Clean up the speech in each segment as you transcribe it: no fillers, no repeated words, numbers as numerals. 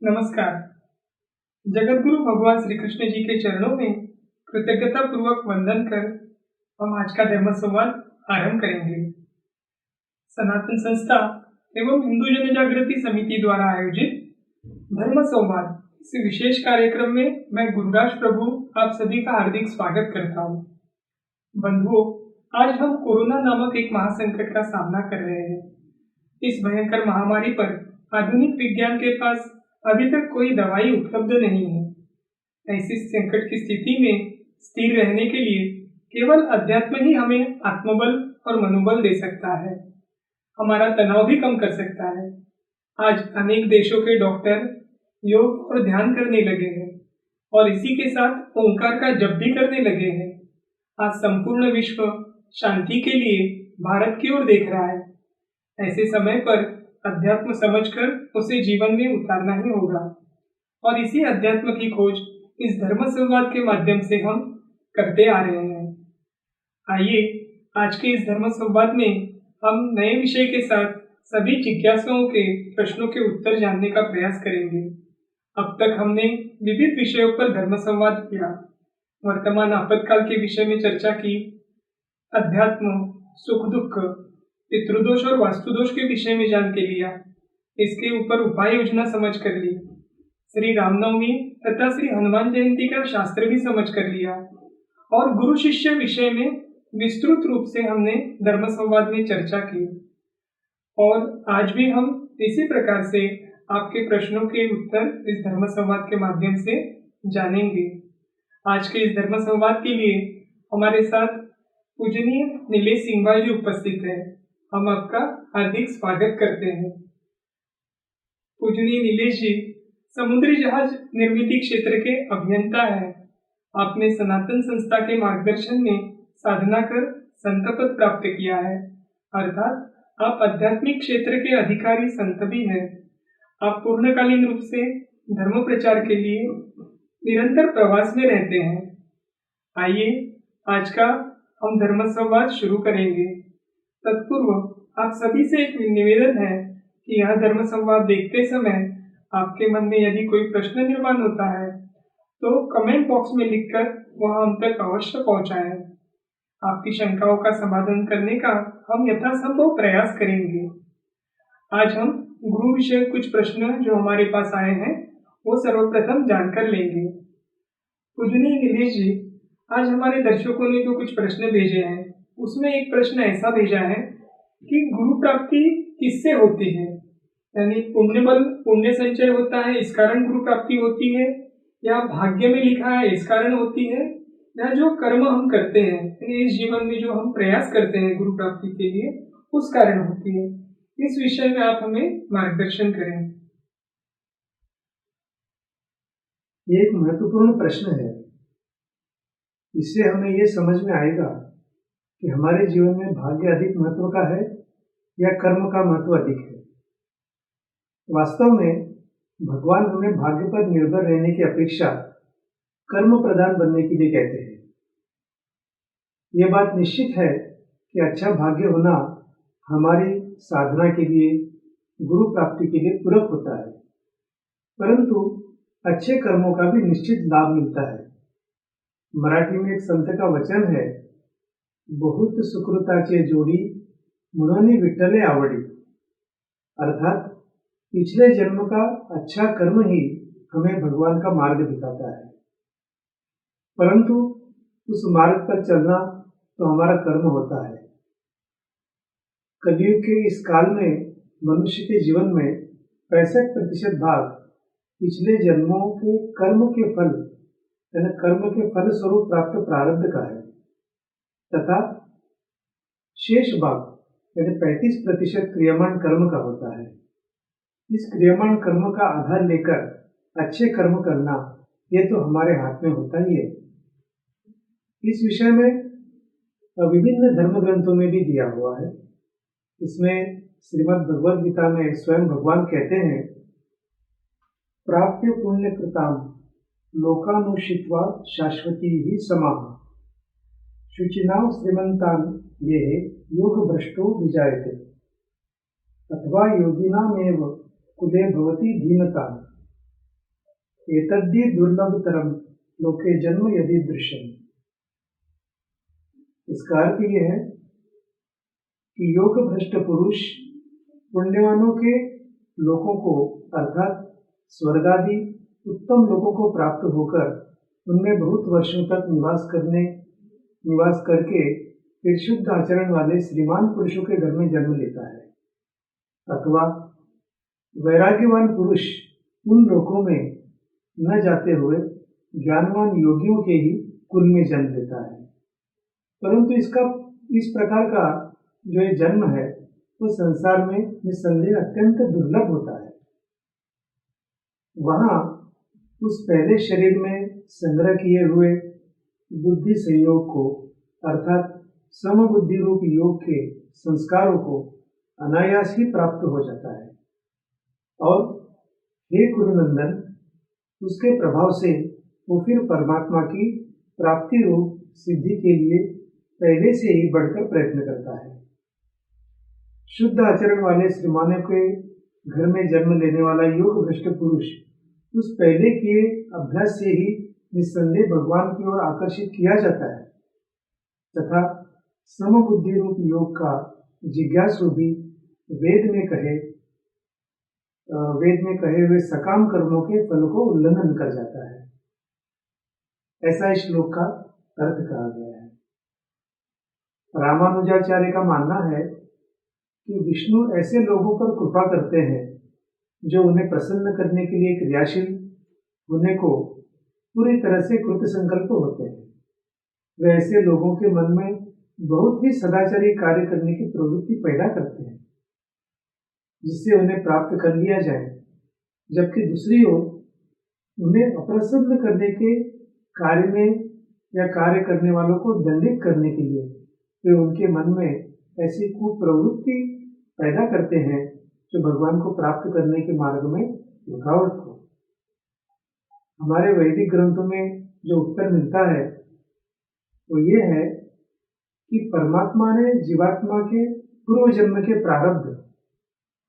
नमस्कार। जगतगुरु भगवान श्री कृष्ण जी के चरणों में कृतज्ञता पूर्वक वंदन कर हम आज का धर्म संवाद आरंभ करेंगे। सनातन संस्था एवं हिंदू जन जागृति समिति द्वारा आयोजित धर्म संवाद इस विशेष कार्यक्रम में मैं गुरुराज प्रभु आप सभी का हार्दिक स्वागत करता हूँ। बंधुओं, आज हम कोरोना नामक एक महासंकट का सामना कर रहे हैं। इस भयंकर महामारी पर आधुनिक विज्ञान के पास अभी तक कोई दवाई उपलब्ध नहीं है। ऐसी संकट की स्थिति में स्थिर रहने के लिए केवल अध्यात्म ही हमें आत्मबल और मनोबल दे सकता है, हमारा तनाव भी कम कर सकता है। आज अनेक देशों के डॉक्टर योग और ध्यान करने लगे हैं और इसी के साथ ओंकार का जप भी करने लगे हैं। आज संपूर्ण विश्व शांति के लिए भारत की ओर देख रहा है। ऐसे समय पर अध्यात्म समझकर उसे जीवन में उतारना ही होगा और इसी अध्यात्म की खोज इस धर्म संवाद के माध्यम से हम करते आ रहे हैं। आइए आज के इस धर्म संवाद में हम नए विषय के साथ सभी जिज्ञासुओं के प्रश्नों के उत्तर जानने का प्रयास करेंगे। अब तक हमने विविध विषयों पर धर्म संवाद किया। वर्तमान आपातकाल के विषय में चर्चा की, अध्यात्म, सुख दुख, पितृदोष और वास्तुदोष के विषय में जान के लिया, इसके ऊपर उपाय योजना समझ कर ली, श्री रामनवमी तथा श्री हनुमान जयंती का शास्त्र भी समझ कर लिया और गुरु शिष्य विषय में विस्तृत रूप से हमने धर्म संवाद में चर्चा की। और आज भी हम इसी प्रकार से आपके प्रश्नों के उत्तर इस धर्म संवाद के माध्यम से जानेंगे। आज के इस धर्म संवाद के लिए हमारे साथ पूजनीय नीलेश सिंह जी उपस्थित है। हम आपका हार्दिक स्वागत करते हैं। पूजनीय नीलेश जी समुद्री जहाज निर्मित क्षेत्र के अभियंता हैं। आपने सनातन संस्था के मार्गदर्शन में साधना कर संत पद प्राप्त किया है, अर्थात आप आध्यात्मिक क्षेत्र के अधिकारी संत भी हैं। आप पूर्णकालीन रूप से धर्म प्रचार के लिए निरंतर प्रवास में रहते हैं। आइए आज का हम धर्म संवाद शुरू करेंगे। तत्पूर्व आप सभी से एक निवेदन है कि यह धर्म संवाद देखते समय आपके मन में यदि कोई प्रश्न निर्माण होता है तो कमेंट बॉक्स में लिखकर वह हम तक अवश्य पहुंचाएं। आपकी शंकाओं का समाधान करने का हम यथासंभव प्रयास करेंगे। आज हम गुरु विषय कुछ प्रश्न जो हमारे पास आए हैं वो सर्वप्रथम जानकर लेंगे। पूजनीय नीलेश जी, आज हमारे दर्शकों ने जो कुछ प्रश्न भेजे हैं उसमें एक प्रश्न ऐसा भेजा है कि गुरु प्राप्ति किससे होती है, यानी पुण्य संचय होता है इस कारण गुरु प्राप्ति होती है, या भाग्य में लिखा है इस कारण होती है, या जो कर्म हम करते हैं इस जीवन में जो हम प्रयास करते हैं गुरु प्राप्ति के लिए उस कारण होती है। इस विषय में आप हमें मार्गदर्शन करें। ये एक महत्वपूर्ण प्रश्न है। इससे हमें ये समझ में आएगा कि हमारे जीवन में भाग्य अधिक महत्व का है या कर्म का महत्व अधिक है। वास्तव में भगवान हमें भाग्य पर निर्भर रहने की अपेक्षा कर्म प्रधान बनने के लिए कहते हैं। यह बात निश्चित है कि अच्छा भाग्य होना हमारी साधना के लिए, गुरु प्राप्ति के लिए पूरक होता है, परंतु अच्छे कर्मों का भी निश्चित लाभ मिलता है। मराठी में एक संत का वचन है, बहुत सुकृताचे जोडी म्हणून विठ्ठले आवडी, अर्थात पिछले जन्म का अच्छा कर्म ही हमें भगवान का मार्ग दिखाता है, परंतु उस मार्ग पर चलना तो हमारा कर्म होता है। कलयुग के इस काल में मनुष्य के जीवन में 65% भाग पिछले जन्मों के कर्म के फल यानी कर्म के फल स्वरूप प्राप्त प्रारब्ध का है, तथा शेष भाग यानी 35% क्रियमाण कर्म का होता है। इस क्रियमाण कर्म का आधार लेकर अच्छे कर्म करना ये तो हमारे हाथ में होता ही है। इस विषय में विभिन्न धर्म ग्रंथों में भी दिया हुआ है। इसमें श्रीमद् भगवद गीता में स्वयं भगवान कहते हैं, प्राप्य पुण्य कृताम लोकानुषित्वा शाश्वती ही समाः शुचिनां श्रीमंतान ये योग भ्रष्टो विजायते अथवा योगिनामेव कुले भवति धीमता एतद्धि दुर्लभतरम लोके जन्म यदि दृश्यम। इसका अर्थ यह है कि योग भ्रष्ट पुरुष पुण्यवानों के लोकों को अर्थात स्वर्ग आदि उत्तम लोकों को प्राप्त होकर उनमें बहुत वर्षों तक निवास करके फिर शुद्ध आचरण वाले श्रीमान पुरुषों के घर में जन्म लेता है, अथवा वैराग्यवान पुरुष उन लोकों में न जाते हुए ज्ञानवान योगियों के ही कुल में जन्म लेता है। परंतु इस प्रकार का जो ये जन्म है वो संसार में निस्संदेह अत्यंत दुर्लभ होता है। वहाँ उस पहले शरीर में संग्रह किए हुए बुद्धि संयोग को अर्थात समबुद्धि रूप योग के संस्कारों को अनायास ही प्राप्त हो जाता है और हे कुरुनंदन, उसके प्रभाव से वो फिर परमात्मा की प्राप्ति रूप सिद्धि के लिए पहले से ही बढ़कर प्रयत्न करता है। शुद्ध आचरण वाले श्रीमानों के घर में जन्म लेने वाला योग भ्रष्ट पुरुष उस पहले किए अभ्यास से ही निस्संदेह भगवान की ओर आकर्षित किया जाता है तथा समबुद्धि रूप योग का जिज्ञासु भी वेद में कहे हुए सकाम कर्मों के फल को उल्लंघन कर जाता है। ऐसा इस श्लोक का अर्थ कहा गया है। रामानुजाचार्य का मानना है कि विष्णु ऐसे लोगों पर कृपा करते हैं जो उन्हें प्रसन्न करने के लिए क्रियाशील होने को पूरी तरह से कृत संकल्प होते हैं। वे ऐसे लोगों के मन में बहुत ही सदाचारी कार्य करने की प्रवृत्ति पैदा करते हैं जिससे उन्हें प्राप्त कर लिया जाए, जबकि दूसरी ओर उन्हें अप्रसन्न करने के कार्य में या कार्य करने वालों को दंडित करने के लिए वे उनके मन में ऐसी कुप्रवृत्ति पैदा करते हैं जो भगवान को प्राप्त करने के मार्ग में रुकावट हो। हमारे वैदिक ग्रंथों में जो उत्तर मिलता है वो ये है कि परमात्मा ने जीवात्मा के पूर्व जन्म के प्रारब्ध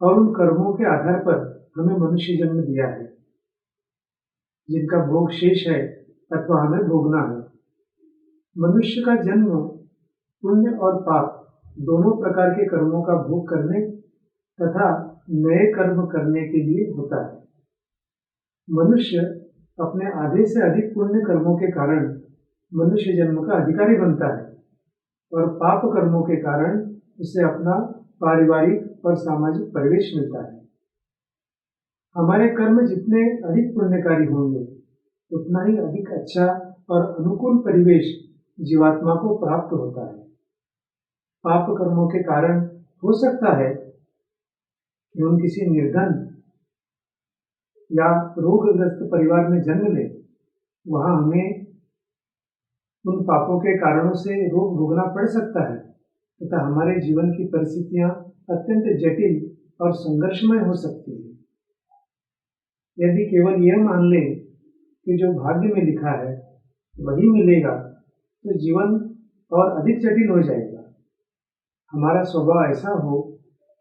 और उन कर्मों के आधार पर हमें मनुष्य जन्म दिया है जिनका भोग शेष है अथवा हमें भोगना है। मनुष्य का जन्म पुण्य और पाप दोनों प्रकार के कर्मों का भोग करने तथा नए कर्म करने के लिए होता है। मनुष्य अपने आधे से अधिक पुण्य कर्मों के कारण मनुष्य जन्म का अधिकारी बनता है और पाप कर्मों के कारण उसे अपना पारिवारिक और सामाजिक परिवेश मिलता है। हमारे कर्म जितने अधिक पुण्यकारी होंगे उतना ही अधिक अच्छा और अनुकूल परिवेश जीवात्मा को प्राप्त होता है। पाप कर्मों के कारण हो सकता है कि हम किसी निर्धन या रोगग्रस्त परिवार में जन्म लें, वहां हमें उन पापों के कारणों से रोग भोगना पड़ सकता है तथा हमारे जीवन की परिस्थितियां अत्यंत जटिल और संघर्षमय हो सकती है। यदि केवल यह मान लें कि जो भाग्य में लिखा है वही मिलेगा तो जीवन और अधिक जटिल हो जाएगा। हमारा स्वभाव ऐसा हो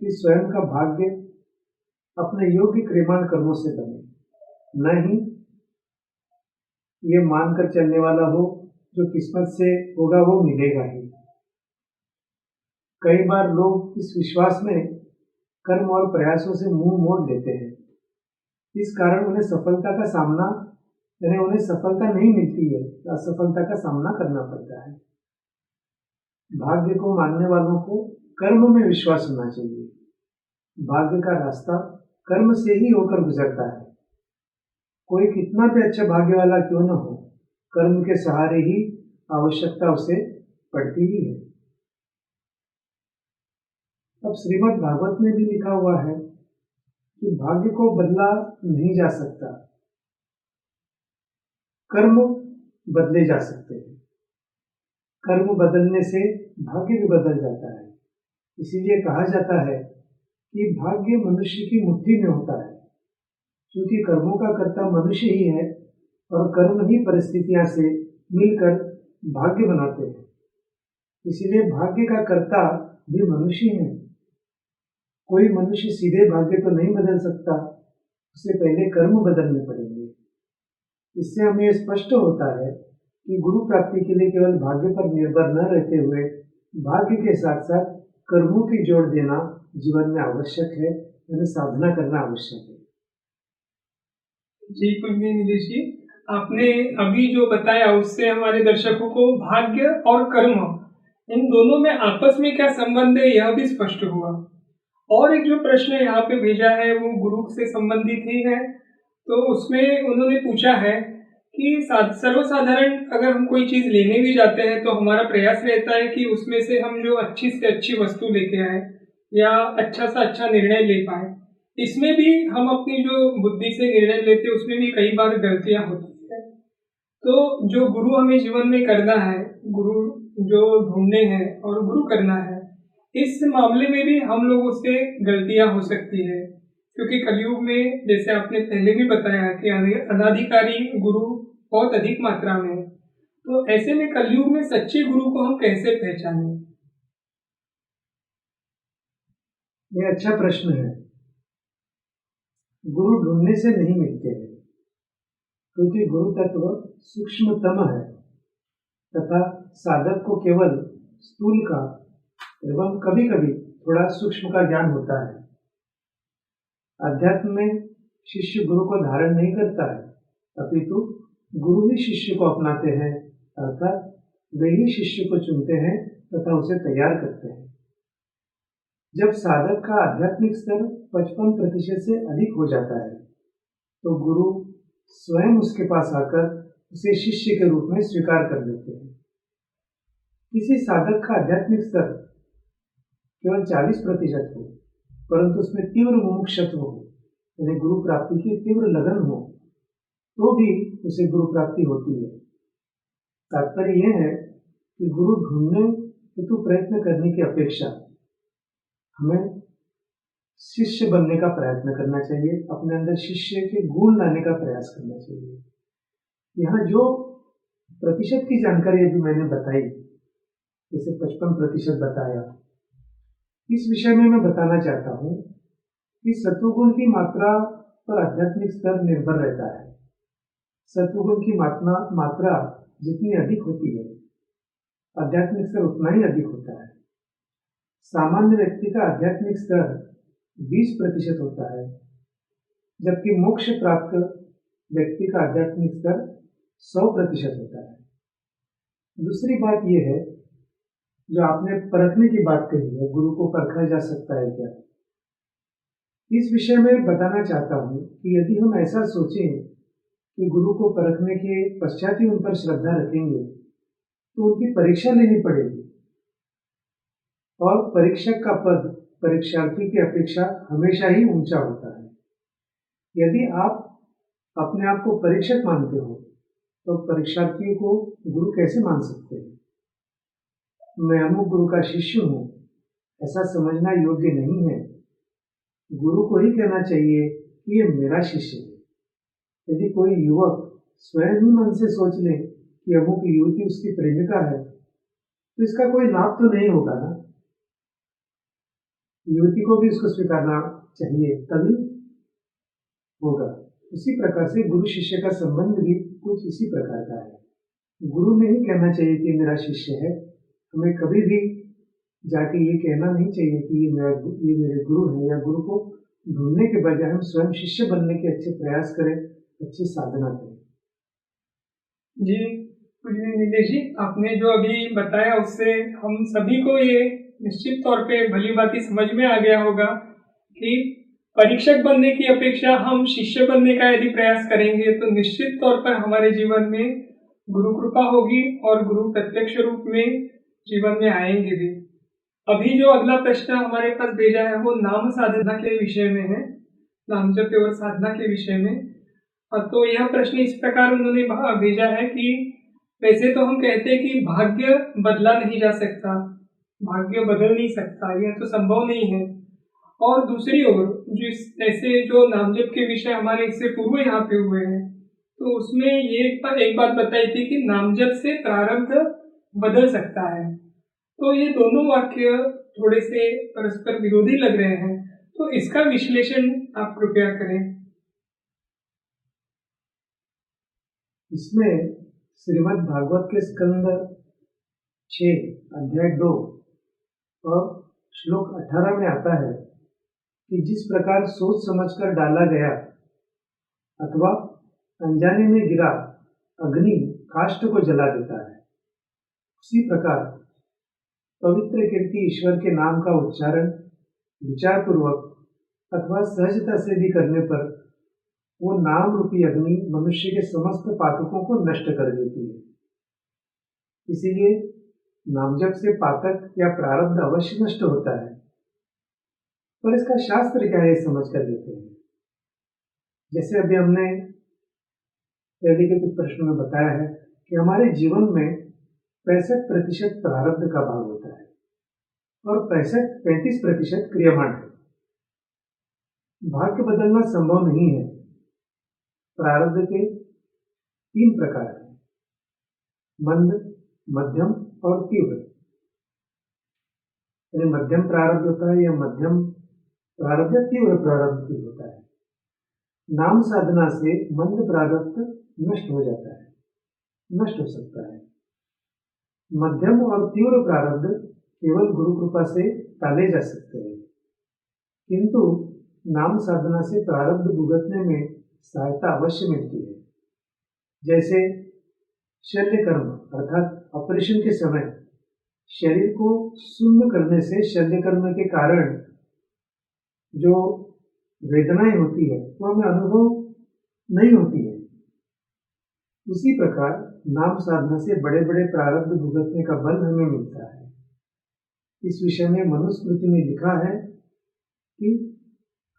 कि स्वयं का भाग्य अपने योग्य क्रियमान कर्मों से बने, न ही ये मानकर चलने वाला हो जो किस्मत से होगा वो मिलेगा ही। कई बार लोग इस विश्वास में कर्म और प्रयासों से मुंह मोड़ लेते हैं। इस कारण उन्हें सफलता नहीं मिलती है, असफलता का सामना करना पड़ता है। भाग्य को मानने वालों को कर्म में विश्वास होना चाहिए। भाग्य का रास्ता कर्म से ही होकर गुजरता है। कोई कितना भी अच्छा भाग्य वाला क्यों न हो, कर्म के सहारे ही आवश्यकता उसे पड़ती ही है। अब श्रीमद् भागवत में भी लिखा हुआ है कि भाग्य को बदला नहीं जा सकता, कर्म बदले जा सकते हैं। कर्म बदलने से भाग्य भी बदल जाता है। इसीलिए कहा जाता है कि भाग्य मनुष्य की मुट्ठी में होता है, क्योंकि कर्मों का कर्ता मनुष्य ही है और कर्म ही परिस्थितियां से मिलकर भाग्य बनाते हैं। इसलिए भाग्य का कर्ता भी मनुष्य है। कोई मनुष्य सीधे भाग्य तो नहीं बदल सकता, उससे पहले कर्म बदलने पड़ेंगे। इससे हमें यह स्पष्ट होता है कि गुरु प्राप्ति के लिए केवल भाग्य पर निर्भर न रहते हुए भाग्य के साथ साथ कर्मों की जोड़ देना जीवन में आवश्यक है, यानी साधना करना आवश्यक है। जी पूजनीय नीलेश जी, आपने अभी जो बताया उससे हमारे दर्शकों को भाग्य और कर्म इन दोनों में आपस में क्या संबंध है यह भी स्पष्ट हुआ। और एक जो प्रश्न यहाँ पे भेजा है वो गुरु से संबंधित ही है। तो उसमें उन्होंने पूछा है कि सर्वसाधारण अगर हम कोई चीज लेने भी जाते हैं तो हमारा प्रयास रहता है कि उसमें से हम जो अच्छी से अच्छी वस्तु लेके आए या अच्छा सा अच्छा निर्णय ले पाए। इसमें भी हम अपनी जो बुद्धि से निर्णय लेते हैं उसमें भी कई बार गलतियां होती है। तो जो गुरु हमें जीवन में करना है, गुरु जो ढूंढने हैं और गुरु करना है, इस मामले में भी हम लोगों से गलतियां हो सकती है। क्योंकि कलयुग में जैसे आपने पहले भी बताया कि अनाधिकारी गुरु बहुत अधिक मात्रा में है। तो ऐसे में कलयुग में सच्चे गुरु को हम कैसे पहचानें? यह अच्छा प्रश्न है। गुरु ढूंढने से नहीं मिलते हैं, क्योंकि गुरु तत्व सूक्ष्मतम है तथा साधक को केवल स्थूल का एवं कभी कभी थोड़ा सूक्ष्म का ज्ञान होता है। अध्यात्म में शिष्य गुरु को धारण नहीं करता है, अपितु गुरु ही शिष्य को अपनाते हैं, अर्थात वे ही शिष्य को चुनते हैं तथा उसे तैयार करते हैं। जब साधक का आध्यात्मिक स्तर 55% से अधिक हो जाता है तो गुरु स्वयं उसके पास आकर उसे शिष्य के रूप में स्वीकार कर लेते हैं। किसी साधक का आध्यात्मिक स्तर केवल 40% हो परंतु उसमें तीव्र मुमुक्षुत्व हो, यानी गुरु प्राप्ति की तीव्र लगन हो, तो भी उसे गुरु प्राप्ति होती है। तात्पर्य यह है कि गुरु ढूंढने हेतु प्रयत्न करने की अपेक्षा हमें शिष्य बनने का प्रयत्न करना चाहिए, अपने अंदर शिष्य के गुण लाने का प्रयास करना चाहिए। यहाँ जो प्रतिशत की जानकारी अभी मैंने बताई, जैसे 55% बताया, इस विषय में मैं बताना चाहता हूँ कि सत्वगुण की मात्रा पर आध्यात्मिक स्तर निर्भर रहता है। सत्वगुण की मात्रा जितनी अधिक होती है आध्यात्मिक स्तर उतना ही अधिक होता है। सामान्य व्यक्ति का आध्यात्मिक स्तर 20% होता है, जबकि मोक्ष प्राप्त व्यक्ति का आध्यात्मिक स्तर 100% होता है। दूसरी बात यह है, जो आपने परखने की बात कही है, गुरु को परखा जा सकता है क्या, इस विषय में बताना चाहता हूँ कि यदि हम ऐसा सोचें कि गुरु को परखने के पश्चात ही उन पर श्रद्धा रखेंगे तो उनकी परीक्षा लेनी पड़ेगी, और परीक्षक का पद परीक्षार्थी की अपेक्षा हमेशा ही ऊंचा होता है। यदि आप अपने आप को परीक्षक मानते हो तो परीक्षार्थी को गुरु कैसे मान सकते हैं? मैं अमुक गुरु का शिष्य हूँ, ऐसा समझना योग्य नहीं है। गुरु को ही कहना चाहिए कि ये मेरा शिष्य है। यदि कोई युवक स्वयं ही मन से सोच ले कि अमुक युवती उसकी प्रेमिका है तो इसका कोई लाभ तो नहीं होगा ना। युवती को भी उसको स्वीकारना चाहिए, तभी होगा। उसी प्रकार से गुरु शिष्य का संबंध भी कुछ इसी प्रकार का है। गुरु ने ही कहना चाहिए कि मेरा शिष्य है। हमें कभी भी जाके ये कहना नहीं चाहिए कि ये मेरे गुरु है, या गुरु को ढूंढने के बजाय हम स्वयं शिष्य बनने के अच्छे प्रयास करें, अच्छी साधना करें। जी पूजनीय नीलेश जी, आपने जो अभी बताया उससे हम सभी को ये निश्चित तौर पे भली बात समझ में आ गया होगा कि परीक्षक बनने की अपेक्षा हम शिष्य बनने का यदि प्रयास करेंगे तो निश्चित तौर पर हमारे जीवन में गुरु कृपा होगी और गुरु प्रत्यक्ष रूप में जीवन में आएंगे भी। अभी जो अगला प्रश्न हमारे पास भेजा है वो नाम साधना के विषय में है, नाम जप और साधना के विषय में। तो यह प्रश्न इस प्रकार उन्होंने भेजा है कि वैसे तो हम कहते हैं कि भाग्य बदला नहीं जा सकता, भाग्य बदल नहीं सकता, यह तो संभव नहीं है। और दूसरी ओर ऐसे जो नामजप के विषय हमारे इससे पूर्व यहाँ पे हुए हैं तो उसमें ये एक बात बताई थी कि नामजप से प्रारब्ध बदल सकता है। तो ये दोनों वाक्य थोड़े से परस्पर विरोधी लग रहे हैं, तो इसका विश्लेषण आप कृपया करें। इसमें श्रीमद् भागवत के स्कंद 6 अध्याय 2 और श्लोक 18 में आता है कि जिस प्रकार सोच समझकर डाला गया अथवा अनजाने में गिरा अग्नि काष्ठ को जला देता है, उसी प्रकार पवित्र कीर्ति ईश्वर के नाम का उच्चारण विचारपूर्वक अथवा सहजता से भी करने पर वो नाम रूपी अग्नि मनुष्य के समस्त पातकों को नष्ट कर देती है। इसीलिए नामजप से पातक या प्रारब्ध अवश्य नष्ट होता है, पर इसका शास्त्र क्या है समझ कर लेते हैं। जैसे अभी हमने पहले के कुछ प्रश्नों में बताया है कि हमारे जीवन में 65% प्रारब्ध का भाग होता है और 35% क्रियमाण है। भाग्य बदलना संभव नहीं है। प्रारब्ध के 3 प्रकार हैं, मंद, मध्यम और तीव्र। यानी मध्यम प्रारब्ध होता है या मध्यम प्रारब्ध या तीव्र प्रारब्ध भी होता है। नाम साधना से मंद प्रारब्ध नष्ट हो जाता है, नष्ट हो सकता है। मध्यम और तीव्र प्रारब्ध केवल गुरु कृपा से टाले जा सकते हैं, किंतु नाम साधना से प्रारब्ध भुगतने में सहायता अवश्य मिलती है। जैसे शल्य कर्म अर्थात ऑपरेशन के समय शरीर को शून्य करने से शल्य कर्म के कारण जो वेदनाएं होती है वो हमें अनुभव नहीं होती है। उसी प्रकार नाम साधना से बड़े बड़े प्रारब्ध भुगतने का बल हमें मिलता है। इस विषय में मनुस्मृति में लिखा है कि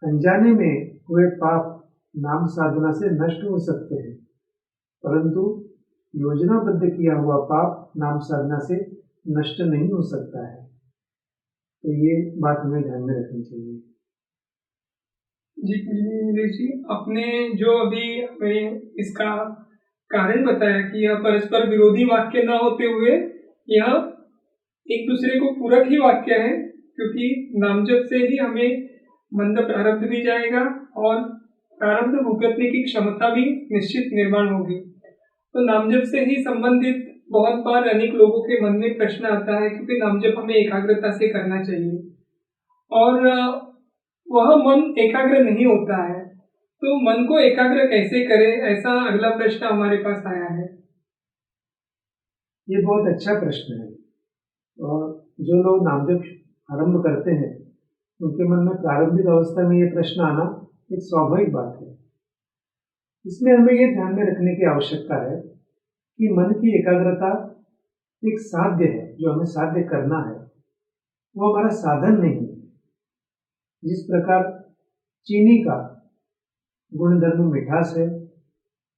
अनजाने में हुए पाप नाम साधना से नष्ट हो सकते हैं, परंतु योजनाबद्ध किया हुआ पाप नाम साधना से नष्ट नहीं हो सकता है। तो ये बात हमें ध्यान में रखनी चाहिए। जी नीलेश जी, आपने जो अभी हमें इसका कारण बताया कि यह परस्पर विरोधी वाक्य न होते हुए यह एक दूसरे को पूरक ही वाक्य है, क्योंकि नामजप से ही हमें मंद प्रारब्ध भी जाएगा और प्रारब्ध भुगतने की क्षमता भी निश्चित निर्माण होगी। तो नामजप से ही संबंधित बहुत बार अनेक लोगों के मन में प्रश्न आता है, क्योंकि नामजप हमें एकाग्रता से करना चाहिए और वह मन एकाग्र नहीं होता है। तो मन को एकाग्र कैसे करें, ऐसा अगला प्रश्न हमारे पास आया है। ये बहुत अच्छा प्रश्न है और जो लोग नामजप आरंभ करते हैं उनके मन में प्रारंभिक अवस्था में ये प्रश्न आना एक स्वाभाविक बात है। इसमें हमें ये ध्यान में रखने की आवश्यकता है कि मन की एकाग्रता एक साध्य है, जो हमें साध्य करना है, वो हमारा साधन नहीं है। जिस प्रकार चीनी का गुणधर्म मिठास है,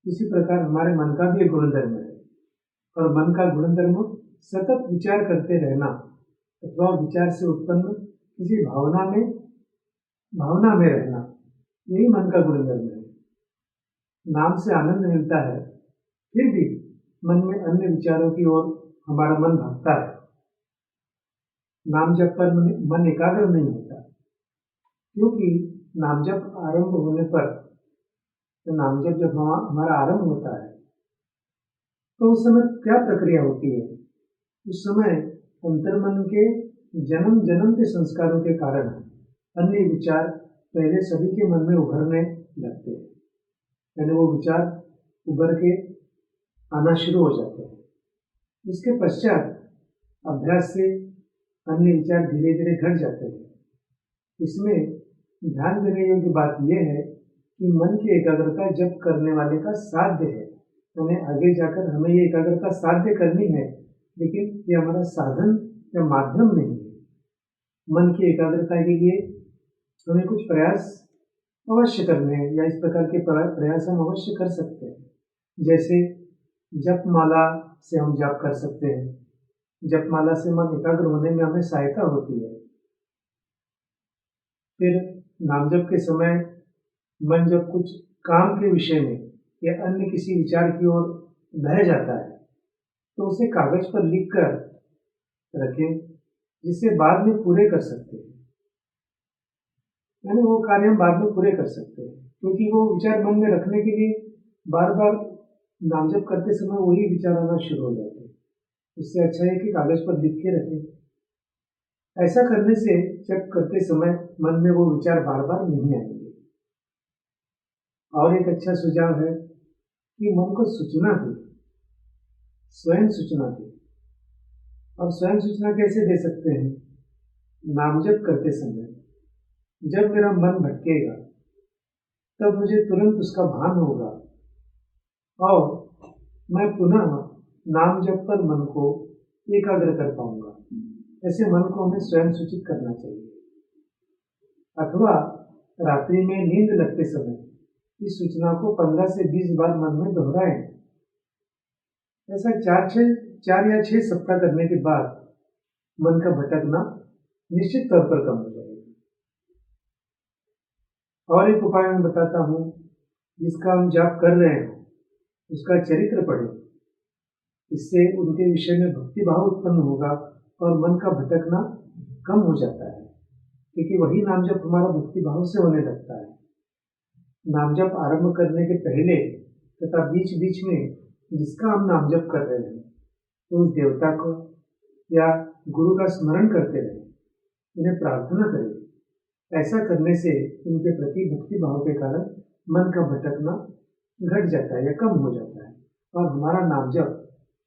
उसी प्रकार हमारे मन का भी एक गुणधर्म है और मन का गुणधर्म सतत विचार करते रहना अथवा विचार से उत्पन्न किसी भावना में रहना, यही मन का गुणधर्म है। नाम से आनंद मिलता है, फिर भी मन में अन्य विचारों की ओर हमारा मन भागता है। नाम जप पर मन एकाग्र नहीं होता, क्योंकि नाम जप आरंभ होने पर, तो नाम जप जब हमारा आरंभ होता है तो उस समय क्या प्रक्रिया होती है? उस समय अंतर्मन के जन्म जन्म के संस्कारों के कारण अन्य विचार पहले सभी के मन में उभरने लगते हैं, यानी वो विचार उभर के आना शुरू हो जाते हैं। उसके पश्चात अभ्यास से अन्य विचार धीरे धीरे घट जाते हैं। इसमें ध्यान देने योग्य बात यह है कि मन की एकाग्रता जप करने वाले का साध्य है, यानी आगे जाकर हमें ये एकाग्रता साध्य करनी है, लेकिन ये हमारा साधन या माध्यम नहीं है। मन की एकाग्रता के लिए हमें कुछ प्रयास अवश्य करने हैं, या इस प्रकार के प्रयास हम अवश्य कर सकते हैं। जैसे जप माला से हम जप कर सकते हैं। जप माला से मन एकाग्र होने में हमें सहायता होती है। फिर नाम जप के समय मन जब कुछ काम के विषय में या अन्य किसी विचार की ओर बह जाता है तो उसे कागज पर लिख कर रखें, जिसे बाद में पूरे कर सकते हैं। यानी वो कार्य हम बाद में पूरे कर सकते हैं, क्योंकि वो विचार मन में रखने के लिए बार बार नाम जप करते समय वही विचार आना शुरू हो जाते हैं। इससे अच्छा है कि कागज पर लिख के रखें। ऐसा करने से जप करते समय मन में वो विचार बार बार नहीं आएंगे। और एक अच्छा सुझाव है कि मन को सूचना दे, स्वयं सूचना दे। अब स्वयं सूचना कैसे दे सकते हैं? नाम जप करते समय जब मेरा मन भटकेगा तब मुझे तुरंत उसका भान होगा और मैं पुनः नाम जप पर मन को एकाग्र कर पाऊंगा। ऐसे मन को हमें स्वयं सूचित करना चाहिए। अथवा रात्रि में नींद लगते समय इस सूचना को 15 से 20 बार मन में दोहराएं। ऐसा 4 या 6 सप्ताह करने के बाद मन का भटकना निश्चित तौर पर कम हो जाएगा। और एक उपाय मैं बताता हूँ, जिसका हम जाप कर रहे हैं उसका चरित्र पढ़ें। इससे उनके विषय में भक्ति भाव उत्पन्न होगा और मन का भटकना कम हो जाता है, क्योंकि वही नाम जप हमारा भक्ति भाव से होने लगता है। नाम जप आरंभ करने के पहले तथा बीच बीच में जिसका हम नाम जप कर रहे हैं तो उस देवता को या गुरु का स्मरण करते रहें, उन्हें प्रार्थना करें। ऐसा करने से उनके प्रति भक्ति भाव के कारण मन का भटकना घट जाता है या कम हो जाता है और हमारा नाम जप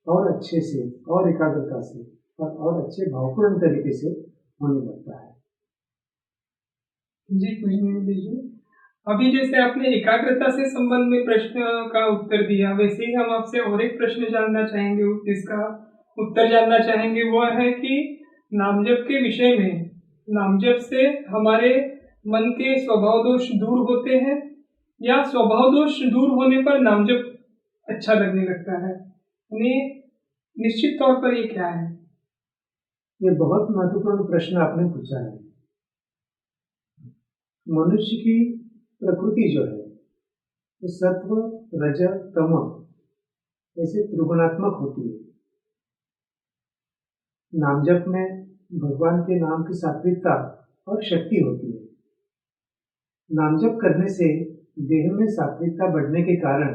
और अच्छे से और एकाग्रता से और अच्छे भावपूर्ण तरीके से होने लगता है। जी पूजनीय जी, अभी जैसे आपने एकाग्रता से संबंध में प्रश्न का उत्तर दिया, वैसे ही हम आपसे और एक प्रश्न जानना चाहेंगे, जिसका उत्तर जानना चाहेंगे। वो है कि नामजप के विषय में, नामजप से हमारे मन के स्वभाव दोष दूर होते हैं या स्वभाव दोष दूर होने पर नामजप अच्छा लगने लगता है? यानी निश्चित तौर पर ये क्या है? ये बहुत महत्वपूर्ण प्रश्न आपने पूछा है। मनुष्य की प्रकृति जो है वो सत्व, रज, तम ऐसे त्रिगुणात्मक होती है। नामजप में भगवान के नाम की सात्विकता और शक्ति होती है। नामजप करने से देह में सात्विकता बढ़ने के कारण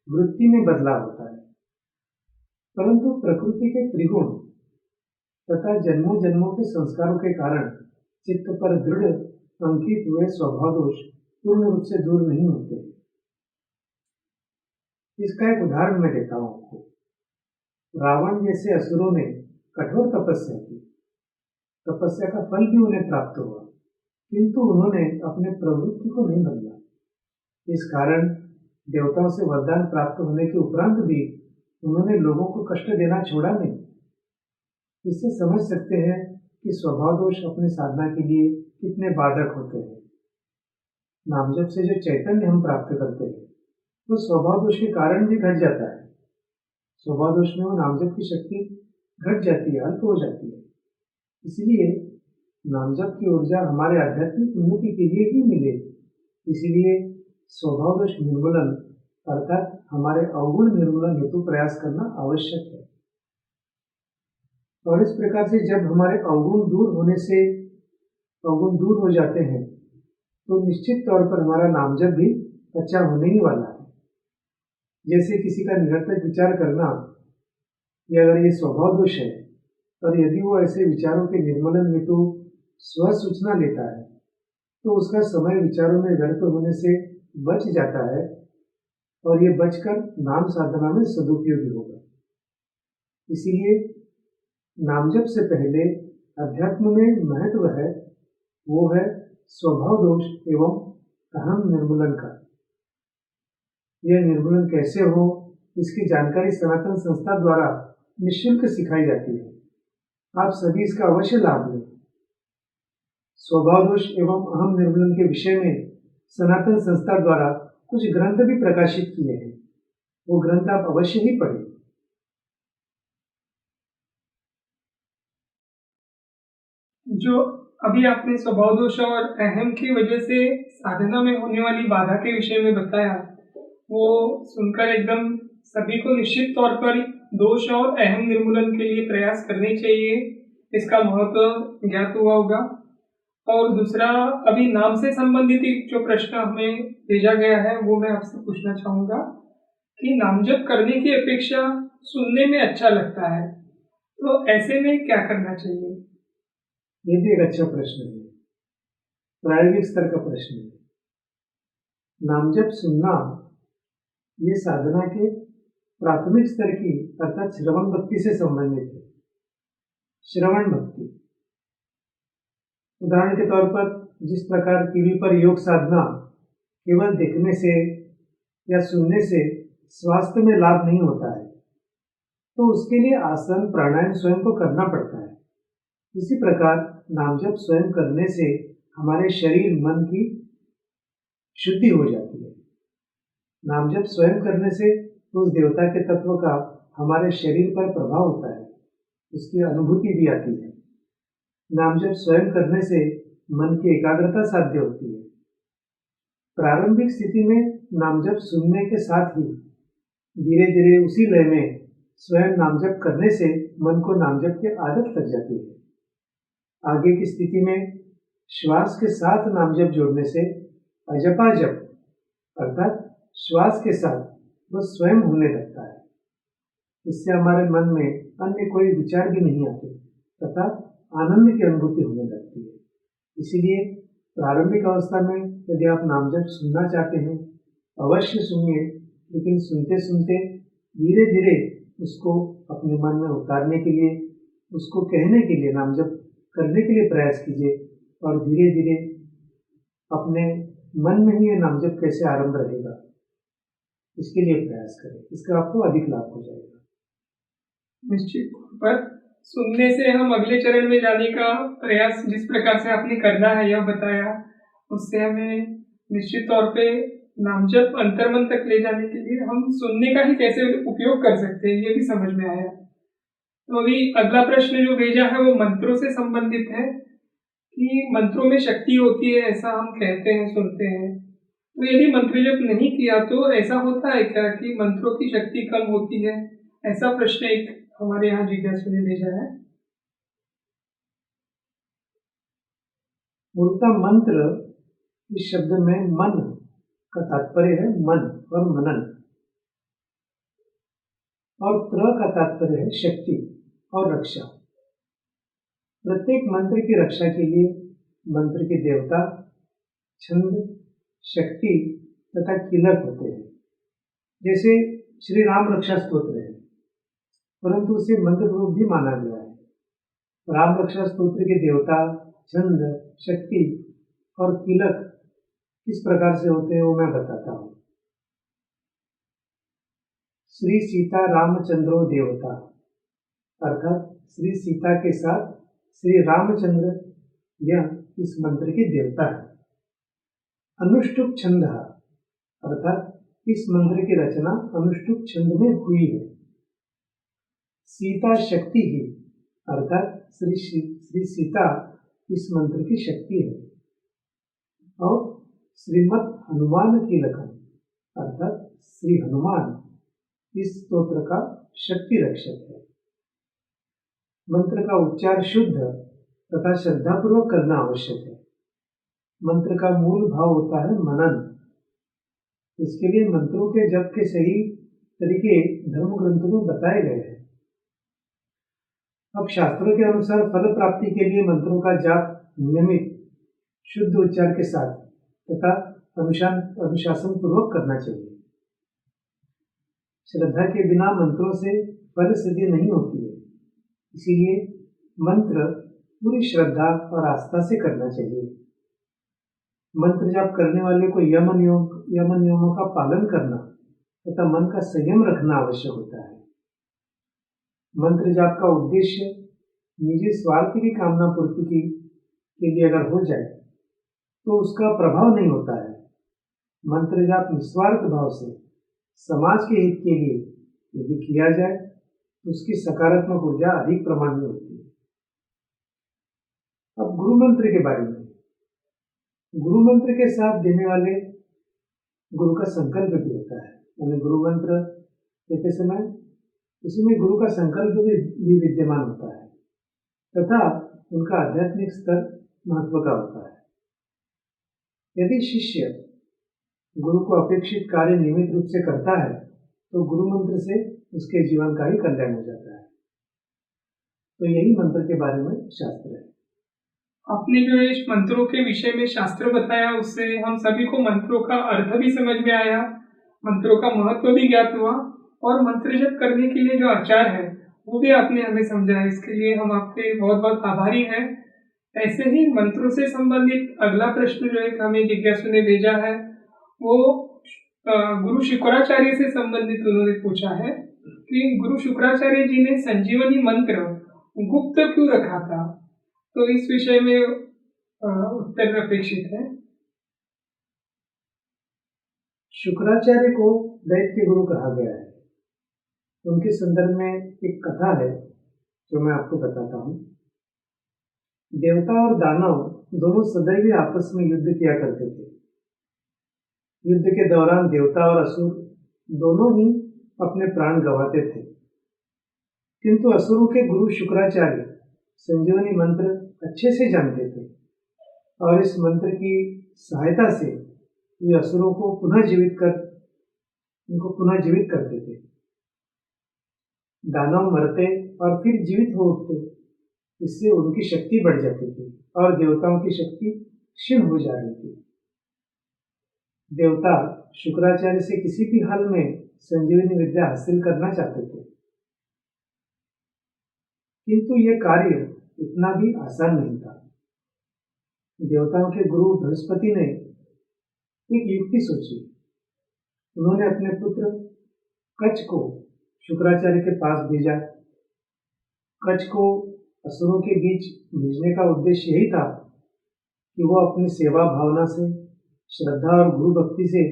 वृत्ति में बदलाव होता है, परंतु प्रकृति के त्रिगुण तथा जन्मों जन्मों के संस्कारों के कारण चित्त पर दृढ़ अंकित हुए स्वभाव दोष पूर्ण रूप से दूर नहीं होते। इसका एक उदाहरण मैं देता हूं आपको। रावण जैसे असुरों ने कठोर तपस्या की, तपस्या का फल भी उन्हें प्राप्त हुआ, किंतु उन्होंने अपने प्रवृत्ति को नहीं बदला। इस कारण देवताओं से वरदान प्राप्त होने के उपरांत भी उन्होंने लोगों को कष्ट देना छोड़ा नहीं। इससे समझ सकते हैं कि स्वभाव दोष अपने साधना के लिए कितने बाधक होते हैं। नामजप से जो चैतन्य हम प्राप्त करते हैं वो स्वभाव दोष के कारण भी घट जाता है। स्वभाव दोष में वो नामजप की शक्ति घट जाती है, अल्प हो जाती है। इसलिए नामजप की ऊर्जा हमारे आध्यात्मिक उन्नति के लिए ही मिले। इसलिए स्वभाव दोष निर्मूलन अर्थात हमारे अवगुण निर्मूलन हेतु प्रयास करना आवश्यक है। और इस प्रकार से जब हमारे अवगुण दूर हो जाते हैं तो निश्चित तौर पर हमारा नामजप भी अच्छा होने ही वाला है। जैसे किसी का निरर्थक विचार करना, या अगर ये स्वभाव दोष है और यदि वो ऐसे विचारों के निर्मूलन हेतु स्व सूचना लेता है तो उसका समय विचारों में व्यर्थ होने से बच जाता है और ये बचकर नाम साधना में सदुपयोगी होगा। इसीलिए नामजप से पहले अध्यात्म में महत्व है, वो है स्वभाव दोष एवं अहम निर्मूलन का। यह निर्मूलन कैसे हो, इसकी जानकारी सनातन संस्था द्वारा निःशुल्क सिखाई जाती है। आप सभी इसका अवश्य लाभ लें। स्वभाव दोष एवं अहम निर्मूलन के विषय में सनातन संस्था द्वारा कुछ ग्रंथ भी प्रकाशित किए हैं, वो ग्रंथ आप अवश्य ही पढ़ें। जो अभी आपने स्वभाव दोष और अहम की वजह से साधना में होने वाली बाधा के विषय में बताया, वो सुनकर एकदम सभी को निश्चित तौर पर दोष और अहम निर्मूलन के लिए प्रयास करने चाहिए, इसका महत्व ज्ञात हुआ होगा। और दूसरा, अभी नाम से संबंधित जो प्रश्न हमें भेजा गया है वो मैं आपसे पूछना चाहूँगा कि नामजप करने की अपेक्षा सुनने में अच्छा लगता है, तो ऐसे में क्या करना चाहिए? ये भी एक अच्छा प्रश्न है, प्रायोगिक स्तर का प्रश्न है। नामजप सुनना ये साधना के प्राथमिक स्तर की अर्थात श्रवण भक्ति से संबंधित है। श्रवण भक्ति, उदाहरण के तौर पर जिस प्रकार टीवी पर योग साधना केवल देखने से या सुनने से स्वास्थ्य में लाभ नहीं होता है, तो उसके लिए आसन प्राणायाम स्वयं को करना पड़ता है। इसी प्रकार नामजप स्वयं करने से हमारे शरीर मन की शुद्धि हो जाती है। नामजप स्वयं करने से उस देवता के तत्व का हमारे शरीर पर प्रभाव होता है, उसकी अनुभूति भी आती है। नामजप स्वयं करने से मन की एकाग्रता साध्य होती है। प्रारंभिक स्थिति में नामजप सुनने के साथ ही धीरे धीरे उसी लय में स्वयं नामजप करने से मन को नामजप की आदत लग जाती है। आगे की स्थिति में श्वास के साथ नामजप जोड़ने से अजपाजप अर्थात श्वास के साथ वह स्वयं होने लगता है। इससे हमारे मन में अन्य कोई विचार भी नहीं आते तथा आनंद की अनुभूति होने लगती है। इसीलिए प्रारंभिक अवस्था में यदि आप नामजप सुनना चाहते हैं, अवश्य सुनिए, लेकिन सुनते सुनते धीरे धीरे उसको अपने मन में उतारने के लिए, उसको कहने के लिए, नामजप करने के लिए प्रयास कीजिए और धीरे धीरे अपने मन में ही ये नामजप कैसे आरंभ रहेगा इसके लिए प्रयास करें। इसका आपको अधिक लाभ हो जाएगा। निश्चित तौर पर सुनने से हम अगले चरण में जाने का प्रयास जिस प्रकार से आपने करना है यह बताया, उससे हमें निश्चित तौर पे नामजप अंतर्मन तक ले जाने के लिए हम सुनने का ही कैसे उपयोग कर सकते हैं ये भी समझ में आया। तो अभी अगला प्रश्न जो भेजा है वो मंत्रों से संबंधित है कि मंत्रों में शक्ति होती है ऐसा हम कहते हैं, सुनते हैं, तो यदि मंत्र जप नहीं किया तो ऐसा होता है क्या कि मंत्रों की शक्ति कम होती है? ऐसा प्रश्न एक हमारे यहाँ जिज्ञासु ने भेजा है। मूलतः मंत्र इस शब्द में मन का तात्पर्य है मन और मनन, और त्र का तात्पर्य है शक्ति और रक्षा। प्रत्येक मंत्र की रक्षा के लिए मंत्र के देवता, छंद, शक्ति तथा कीलक होते हैं। जैसे श्री राम रक्षा स्तोत्र है, परंतु उसे मंत्र रूप भी माना गया है। राम रक्षा स्तोत्र के देवता, छंद, शक्ति और कीलक किस प्रकार से होते हैं वो मैं बताता हूँ। श्री सीता रामचंद्रो देवता अर्थात श्री सीता के साथ श्री रामचंद्र, यह इस मंत्र के देवता है। अनुष्टुप छंद अर्थात इस मंत्र की रचना अनुष्टुप छंद में हुई है। सीता शक्ति ही अर्थात श्री सीता इस मंत्र की शक्ति है। और श्रीमद् हनुमान कीलकम अर्थात श्री हनुमान इस स्तोत्र का शक्ति रक्षक है। मंत्र का उच्चार शुद्ध तथा श्रद्धापूर्वक करना आवश्यक है। मंत्र का मूल भाव होता है मनन। इसके लिए मंत्रों के जप के सही तरीके धर्म ग्रंथों में बताए गए हैं। अब शास्त्रों के अनुसार फल प्राप्ति के लिए मंत्रों का जाप नियमित शुद्ध उच्चार के साथ तथा अनुशासन पूर्वक करना चाहिए। श्रद्धा के बिना मंत्रों से फल सिद्धि नहीं होती है, इसीलिए मंत्र पूरी श्रद्धा और आस्था से करना चाहिए। मंत्र जाप करने वाले को यम नियमों का पालन करना तथा मन का संयम रखना आवश्यक होता है। मंत्र जाप का उद्देश्य निजी स्वार्थ की कामना पूर्ति के लिए अगर हो जाए तो उसका प्रभाव नहीं होता है। मंत्र जाप निस्वार्थ भाव से समाज के हित के लिए यदि किया जाए तो उसकी सकारात्मक ऊर्जा अधिक प्रमाण में होती है। अब गुरु मंत्र के बारे में, गुरु मंत्र के साथ देने वाले गुरु का संकल्प भी होता है। यानी गुरु मंत्र देते समय उसी में गुरु का संकल्प भी विद्यमान होता है तथा उनका आध्यात्मिक स्तर महत्व का होता है। यदि शिष्य गुरु को अपेक्षित कार्य नियमित रूप से करता है तो गुरु मंत्र से उसके जीवन का ही कल्याण हो जाता है। तो यही मंत्र के बारे में शास्त्र है। आपने जो इस मंत्रों के विषय में शास्त्र बताया, उससे हम सभी को मंत्रों का अर्थ भी समझ में आया, मंत्रों का महत्व भी ज्ञात हुआ, और मंत्र जप करने के लिए जो आचार है वो भी आपने हमें समझाया। इसके लिए हम आपके बहुत बहुत आभारी हैं। ऐसे ही मंत्रों से संबंधित अगला प्रश्न जो एक हमें जिज्ञासु ने भेजा है, वो गुरु शुक्राचार्य से संबंधित उन्होंने पूछा है कि गुरु शुक्राचार्य जी ने संजीवनी मंत्र गुप्त क्यों रखा था। तो इस विषय में उत्तर अपेक्षित है। शुक्राचार्य को दैत्य गुरु कहा गया है। उनके संदर्भ में एक कथा है जो मैं आपको बताता हूँ। देवता और दानव दोनों सदैव आपस में युद्ध किया करते थे। युद्ध के दौरान देवता और असुर दोनों ही अपने प्राण गंवाते थे, किंतु असुरों के गुरु शुक्राचार्य संजीवनी मंत्र अच्छे से जानते थे और इस मंत्र की सहायता से वे असुरों को पुनः जीवित करते थे। दानव मरते और फिर जीवित हो उठते, इससे उनकी शक्ति बढ़ जाती थी और देवताओं की शक्ति क्षीण हो जा रही थी। देवता शुक्राचार्य से किसी भी हाल में संजीवनी विद्या हासिल करना चाहते थे, किंतु यह कार्य इतना भी आसान नहीं था। देवताओं के गुरु बृहस्पति ने एक युक्ति सोची। उन्होंने अपने पुत्र कच्छ को शुक्राचार्य के पास भेजा। कच्छ को असुरों के बीच भेजने का उद्देश्य यही था कि वो अपनी सेवा भावना से, श्रद्धा और गुरु भक्ति से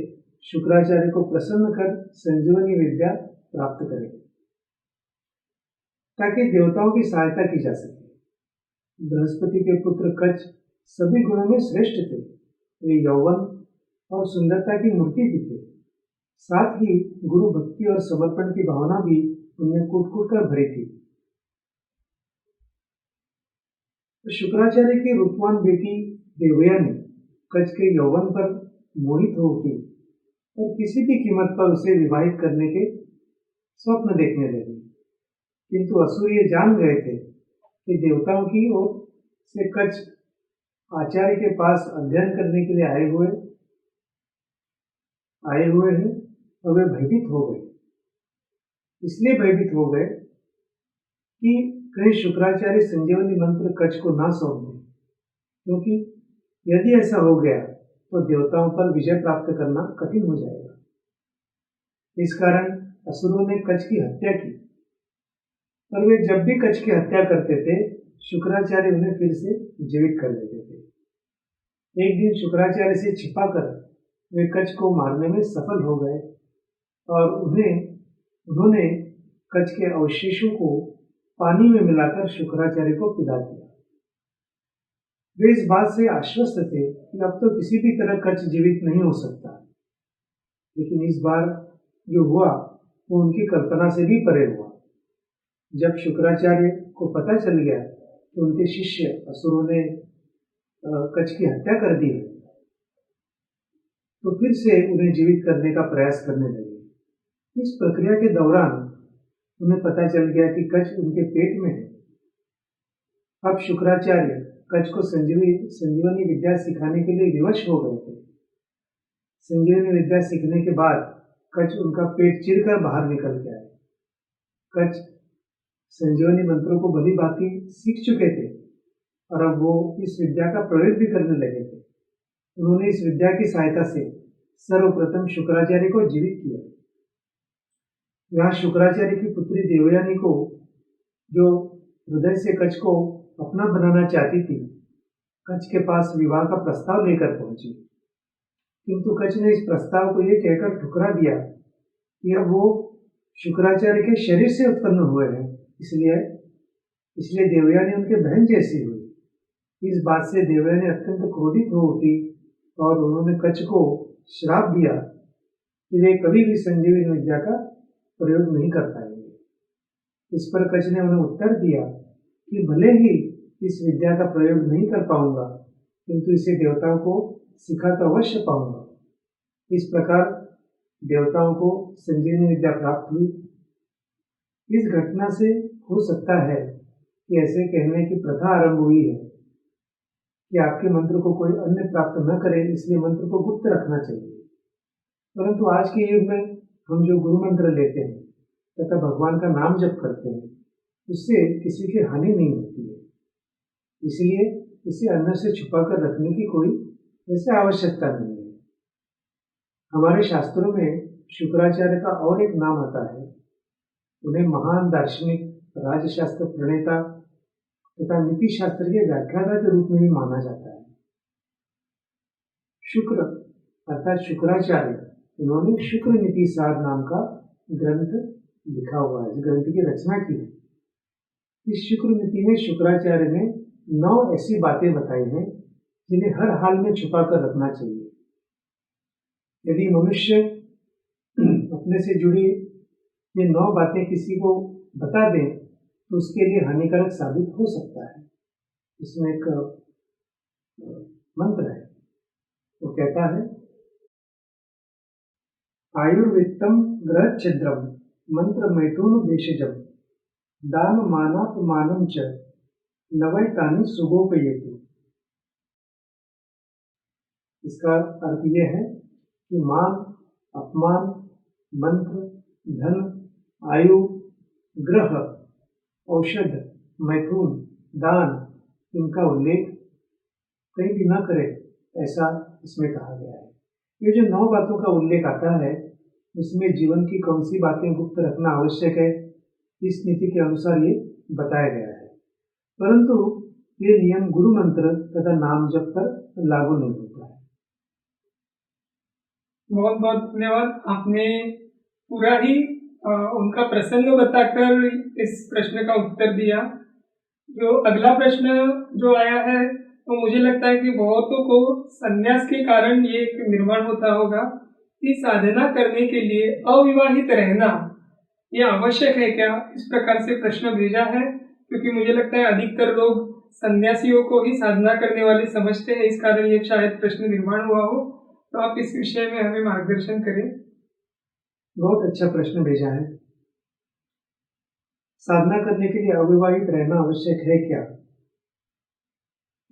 शुक्राचार्य को प्रसन्न कर संजीवनी विद्या प्राप्त करे, ताकि देवताओं की सहायता की जा सके। बृहस्पति के पुत्र कच्छ सभी गुणों में श्रेष्ठ थे। वे यौवन और सुंदरता की मूर्ति भी थे। साथ ही गुरु भक्ति और समर्पण की भावना भी उनमें कूट-कूट कर भरी थी। तो शुक्राचार्य की रूपवान बेटी देवयानी कच्छ के यौवन पर मोहित हो उठी और किसी भी कीमत पर उसे विवाहित करने के स्वप्न देखने लगी। किंतु असुर ये जान गए थे कि देवताओं की ओर से कच्छ आचार्य के पास अध्ययन करने के लिए आए हुए हैं और वे भयभीत हो गए। इसलिए भयभीत हो गए कि कहीं शुक्राचार्य संजीवनी मंत्र कच्छ को ना सौंप दें, क्योंकि यदि ऐसा हो गया तो देवताओं पर विजय प्राप्त करना कठिन हो जाएगा। इस कारण असुरों ने कच्छ की हत्या की, पर वे जब भी कच्छ की हत्या करते थे, शुक्राचार्य उन्हें फिर से जीवित कर देते थे। एक दिन शुक्राचार्य से छिपाकर वे कच्छ को मारने में सफल हो गए और उन्होंने कच्छ के अवशेषों को पानी में मिलाकर शुक्राचार्य को पिला दिया। वे इस बात से आश्वस्त थे कि अब तो किसी भी तरह कच्छ जीवित नहीं हो सकता, लेकिन इस बार जो हुआ वो उनकी कल्पना से भी परे हुआ। जब शुक्राचार्य को पता चल गया कि उनके शिष्य असुरों ने कच्छ की हत्या कर दी है, तो फिर से उन्हें जीवित करने का प्रयास करने लगे। इस प्रक्रिया के दौरान उन्हें पता चल गया कि कच्छ उनके पेट में है। अब शुक्राचार्य कच्छ को संजीवनी विद्या सिखाने के लिए विवश हो गए थे। संजीवनी विद्या सीखने के बाद कच्छ उनका पेट चिरकर बाहर निकल गया है। कच्छ संजीवनी मंत्रों को भली भांति सीख चुके थे और अब वो इस विद्या का प्रयोग भी करने लगे थे। उन्होंने इस विद्या की सहायता से सर्वप्रथम शुक्राचार्य को जीवित किया। यहाँ शुक्राचार्य की पुत्री देवयानी को, जो हृदय से कच्छ को अपना बनाना चाहती थी, कच्छ के पास विवाह का प्रस्ताव लेकर पहुंची, किंतु कच्छ ने इस प्रस्ताव को ये कहकर ठुकरा दिया कि अब वो शुक्राचार्य के शरीर से उत्पन्न हुए हैं, इसलिए देवयानी उनके बहन जैसी हुई। इस बात से देवयानी अत्यंत क्रोधित हो उठी और उन्होंने कच्छ को श्राप दिया कि वे कभी भी संजीवनी विद्या का प्रयोग नहीं कर पाएंगे। इस पर कच्छ ने उन्हें उत्तर दिया कि भले ही इस विद्या का प्रयोग नहीं कर पाऊंगा, किंतु इसे देवताओं को सिखा तो अवश्य पाऊंगा। इस प्रकार देवताओं को संजीवनी विद्या प्राप्त हुई। इस घटना से हो सकता है कि ऐसे कहने की प्रथा आरंभ हुई है कि आपके मंत्र को कोई अन्य प्राप्त न करे, इसलिए मंत्र को गुप्त रखना चाहिए। परंतु आज के युग में हम जो गुरु मंत्र लेते हैं तथा भगवान का नाम जप करते हैं, उससे किसी की हानि नहीं होती है, इसलिए इसे अन्य से छुपा कर रखने की कोई वैसे आवश्यकता नहीं है। हमारे शास्त्रों में शुक्राचार्य का और एक नाम आता है। उन्हें महान दार्शनिक, राजशास्त्र प्रणेता तथा नीति शास्त्र के व्याख्याता के रूप में भी माना जाता है। शुक्र अर्थात शुक्राचार्य, इन्होंने शुक्र नीति सार नाम का ग्रंथ लिखा हुआ है, इस ग्रंथ की रचना की है। इस शुक्र नीति में शुक्राचार्य ने 9 ऐसी बातें बताई हैं जिन्हें हर हाल में छुपा कर रखना चाहिए। यदि मनुष्य अपने से जुड़ी ये 9 बातें किसी को बता दें तो उसके लिए हानिकारक साबित हो सकता है। इसमें एक मंत्र है, वो कहता है, आयुर्वित्तम ग्रह छिद्रम मंत्र मैथुन देशजम दान मानापमानम च नवैतानि सुगोपयेतु। इसका अर्थ यह है कि मान, अपमान, मंत्र, धन, आयु, ग्रह, औषध, मैथुन, दान, इनका उल्लेख कहीं भी न करे, ऐसा इसमें कहा गया है। ये जो 9 बातों का उल्लेख आता है, उसमें जीवन की कौन सी बातें गुप्त रखना आवश्यक है, इस नीति के अनुसार ये बताया गया है। परंतु ये नियम गुरु मंत्र तथा नाम जप पर लागू नहीं होता है। बहुत बहुत धन्यवाद। आपने पूरा ही उनका प्रसंग बताकर इस प्रश्न का उत्तर दिया। जो अगला प्रश्न जो आया है तो मुझे लगता है कि बहुतों को संन्यास के कारण ये एक निर्माण होता होगा कि साधना करने के लिए अविवाहित रहना ये आवश्यक है क्या, इस प्रकार से प्रश्न भेजा है। क्योंकि मुझे लगता है अधिकतर लोग सन्यासियों को ही साधना करने वाले समझते हैं, इस कारण ये शायद प्रश्न निर्माण हुआ हो। तो आप इस विषय में हमें मार्गदर्शन करें। बहुत अच्छा प्रश्न भेजा है। साधना करने के लिए अविवाहित रहना आवश्यक है क्या?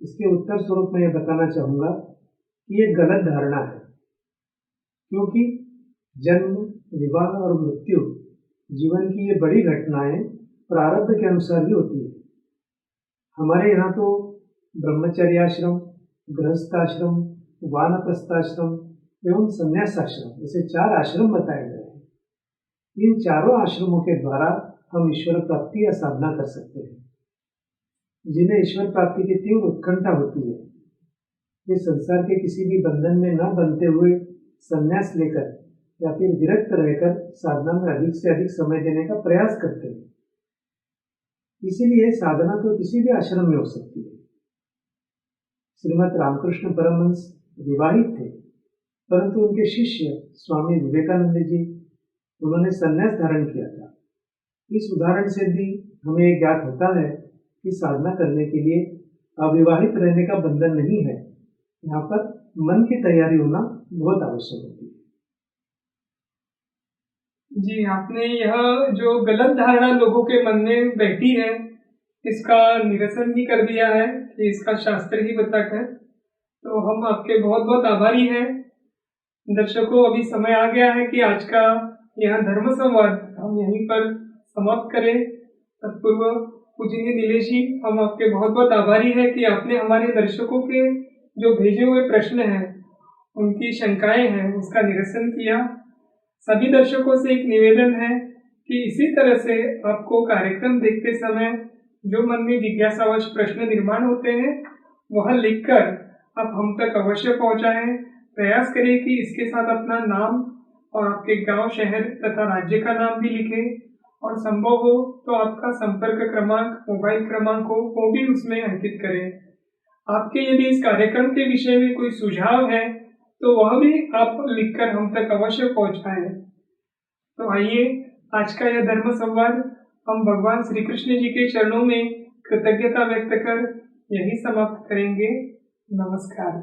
इसके उत्तर स्वरूप मैं ये बताना चाहूंगा कि ये गलत धारणा है, क्योंकि जन्म, विवाह और मृत्यु जीवन की ये बड़ी घटनाएं प्रारब्ध के अनुसार ही होती है। हमारे यहाँ तो ब्रह्मचर्याश्रम, गृहस्थाश्रम, वानप्रस्थाश्रम एवं संन्यासाश्रम, ऐसे 4 आश्रम बताए गए हैं। इन चारों आश्रमों के द्वारा हम ईश्वर प्राप्ति या साधना कर सकते हैं। जिन्हें ईश्वर प्राप्ति की तीव्र उत्कंठा होती है, वे संसार के किसी भी बंधन में न बनते हुए संन्यास लेकर या फिर विरक्त रहकर साधना में अधिक से अधिक समय देने का प्रयास करते हैं। इसीलिए साधना तो किसी भी आश्रम में हो सकती है। श्रीमद् रामकृष्ण परमहंस विवाहित थे, परंतु उनके शिष्य स्वामी विवेकानंद जी, उन्होंने संन्यास धारण किया था। इस उदाहरण से भी हमें ज्ञात होता है कि साधना करने के लिए अविवाहित रहने का बंधन नहीं है। यहाँ पर मन की तैयारी होना बहुत आवश्यक होती है। जी, आपने यह जो गलत धारणा लोगों के मन में बैठी है, इसका निरसन ही कर दिया है कि इसका शास्त्र ही बताकर। तो हम आपके बहुत बहुत आभारी हैं। दर्शकों, अभी समय आ गया है कि आज का यह धर्म संवाद हम यहीं पर समाप्त करें। तत्पूर्व पूजनीय नीलेश जी, हम आपके बहुत बहुत आभारी हैं कि आपने हमारे दर्शकों के जो भेजे हुए प्रश्न हैं, उनकी शंकाएं हैं, उसका निरसन किया। सभी दर्शकों से एक निवेदन है कि इसी तरह से आपको कार्यक्रम देखते समय जो मन में जिज्ञासावश प्रश्न निर्माण होते हैं, वह लिखकर आप हम तक अवश्य पहुंचाएं। प्रयास करें कि इसके साथ अपना नाम और आपके गांव, शहर तथा राज्य का नाम भी लिखें, और संभव हो तो आपका संपर्क क्रमांक, मोबाइल क्रमांक हो वो भी उसमें अंकित करें। आपके यदि इस कार्यक्रम के विषय में कोई सुझाव है तो वह भी आप लिखकर हम तक अवश्य पहुंचाएं। तो आइए, आज का यह धर्म संवाद हम भगवान श्री कृष्ण जी के चरणों में कृतज्ञता व्यक्त कर यही समाप्त करेंगे। नमस्कार।